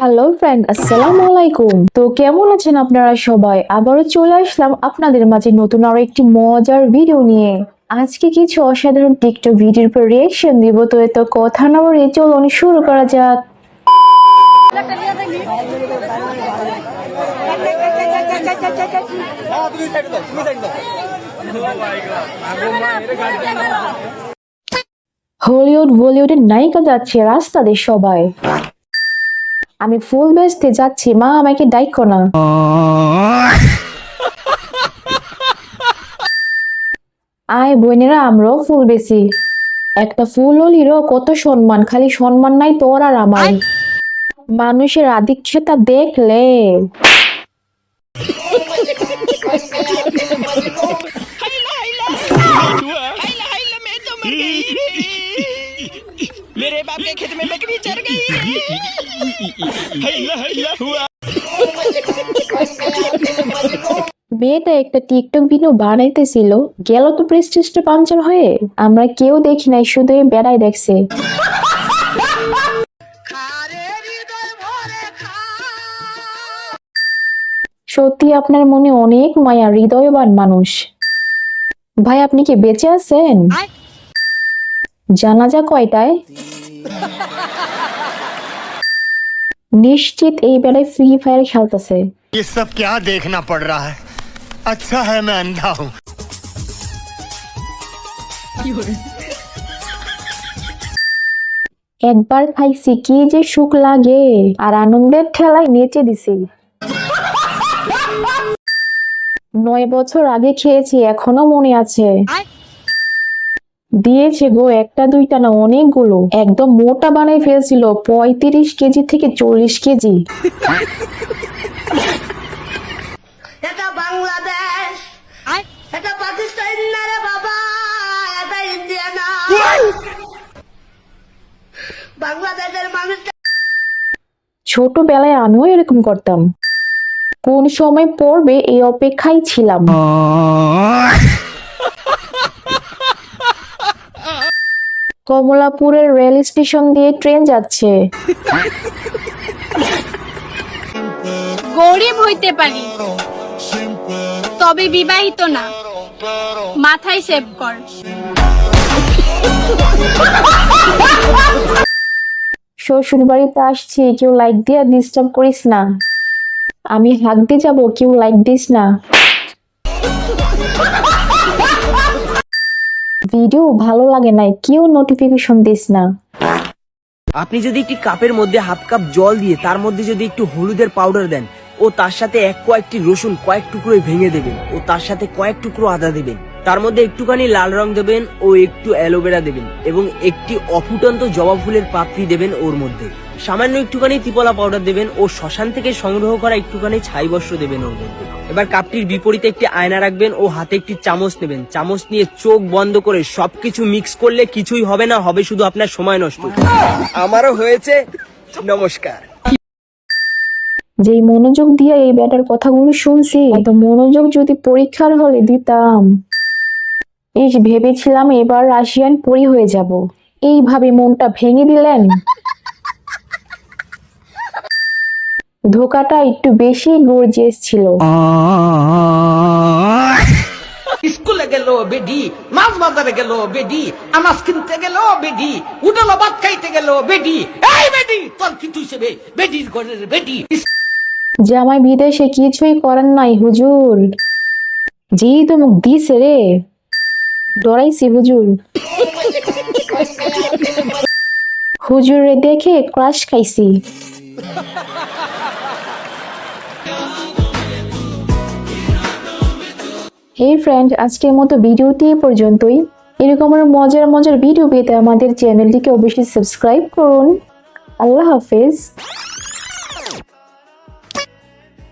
Hello friend, আসসালামু আলাইকুম। তো কেমন আছেন আপনারা সবাই? আবারও চলে আসলাম আপনাদের মাঝে নতুন আরো একটি মজার ভিডিও নিয়ে। আজকে কিছু অসাধারণ টিকটক ভিডিওর উপর রিয়েকশন দিব। তো এত কথা না বাড়িয়ে চলুন শুরু করা যাক। হলিউড বলিউডের নায়িকা যাচ্ছে রাস্তা দিয়ে সবাই। আমি ফুল বেচতে যাচ্ছি, মা আমাকে ডাইকো না। আয় বোনেরা, আমরাও ফুল বেশি। একটা ফুল হলিরও কত সম্মান, খালি সম্মান নাই তোর আর আমার। মানুষের আদিক্ষেতা দেখলে मेरे बाप के खेत में बकरी चढ़ गई মেয়েটা একটা টিকটক ভিডিও বানাইতেছিল, গেল তো প্রেস্টিজটা পাঞ্চার হয়ে। আমরা কেউ দেখি নাই, শুধু বেড়াই দেখছে। সত্যি আপনার মনে অনেক মায়া, হৃদয়বান মানুষ। ভাই আপনি কি বেঁচে আছেন? জানাজা কয়টায়? নিশ্চিত এই বেলায় ফ্রি ফায়ার খেলতেছে। ये सब क्या देखना पड़ रहा है? अच्छा है मैं अंधा हूँ। একবার খাইছি, কি যে সুখ লাগে, আর আনন্দের ঠেলায় নেচে দিছি। 9 বছর আগে খেয়েছি, এখনো মনে আছে। দিয়েছে গো, একটা দুইটা না, অনেকগুলো। একদম মোটা বানাই ফেলছিল, 35 কেজি থেকে 40 কেজি। এটা বাংলাদেশ, এটা পাকিস্তান না রে বাবা, এটা ইন্ডিয়া না। বাংলাদেশের মানুষ। ছোটবেলায় আমিও এরকম করতাম। কোন সময় পড়বে এই অপেক্ষায় ছিলাম। কমলাপুরের রেল স্টেশন দিয়ে ট্রেন যাচ্ছে। গরিব হইতে পারি, তবে বিবাহিত না। মাথায় সেভ কর। শ্বশুর বাড়িতে আসছি, কেউ লাইক দিয়ে ডিস্টার্ব করিস না। আমি হাঁক দিয়ে যাবো, কেউ লাইক দিস না। ভিডিও ভালো লাগে নাই, কেউ নোটিফিকেশন দিস না। আপনি যদি একটি কাপের মধ্যে হাফ কাপ জল দিয়ে তার মধ্যে যদি একটু হলুদের পাউডার দেন ও তার সাথে কয়েকটি রসুন কয়েক টুকরোই ভেঙে দেবেন ও তার সাথে কয়েক টুকরো আদা দেবেন, তার মধ্যে একটুখানি লাল রং দেবেন ও একটু অ্যালোভেরা দেবেন এবং একটি অফুটন্ত জবা ফুলের পাপড়ি দেবেন, ওর মধ্যে সামান্য একটুখানি ত্রিপলা পাউডার দেবেন ও শ্মশান থেকে সংগ্রহ করা একটুখানি ছাই বস্ত্র দেবেন ওর মধ্যে। এবার কাপটির বিপরীতে একটি আয়না রাখবেন ও হাতে একটি চামচ নেবেন। চামচ নিয়ে চোখ বন্ধ করে সবকিছু মিক্স করলে কিছুই হবে না, হবে শুধু আপনার সময় নষ্ট। আমারও হয়েছে। নমস্কার। যেই মনোযোগ দিয়ে এই ব্যাটার কথাগুলো শুনছি, এত মনোযোগ যদি পরীক্ষার হলে দিতাম। ভেবেছিলাম এবার রাশিয়ান পরি হয়ে যাব, এইভাবে মনটা ভেঙে দিলেন। ধোকাটা একটু বেশি গর্জিয়াস ছিল। স্কুলে গেল বেডি, মাছ বাজারে গেল বেডি, আনাজ কিনতে গেল বেডি, উঠালো ভাত খাইতে গেল বেডি। এই বেডি তোর কিন্তু হিসেবে বেডির ঘরের বেডি। জামাই বিদেশে কিছুই করার নাই হুজুর। যেই তো মুখ দিছে রে, ডরাইছি হুজুর। হুজুরে দেখে ক্রাশ খাইছি। এই ফ্রেন্ড, আজকের মতো ভিডিওটি এ পর্যন্তই। এরকম মজার মজার ভিডিও পেতে আমাদের চ্যানেলটিকে অবশ্যই সাবস্ক্রাইব করুন। আল্লাহ হাফেজ।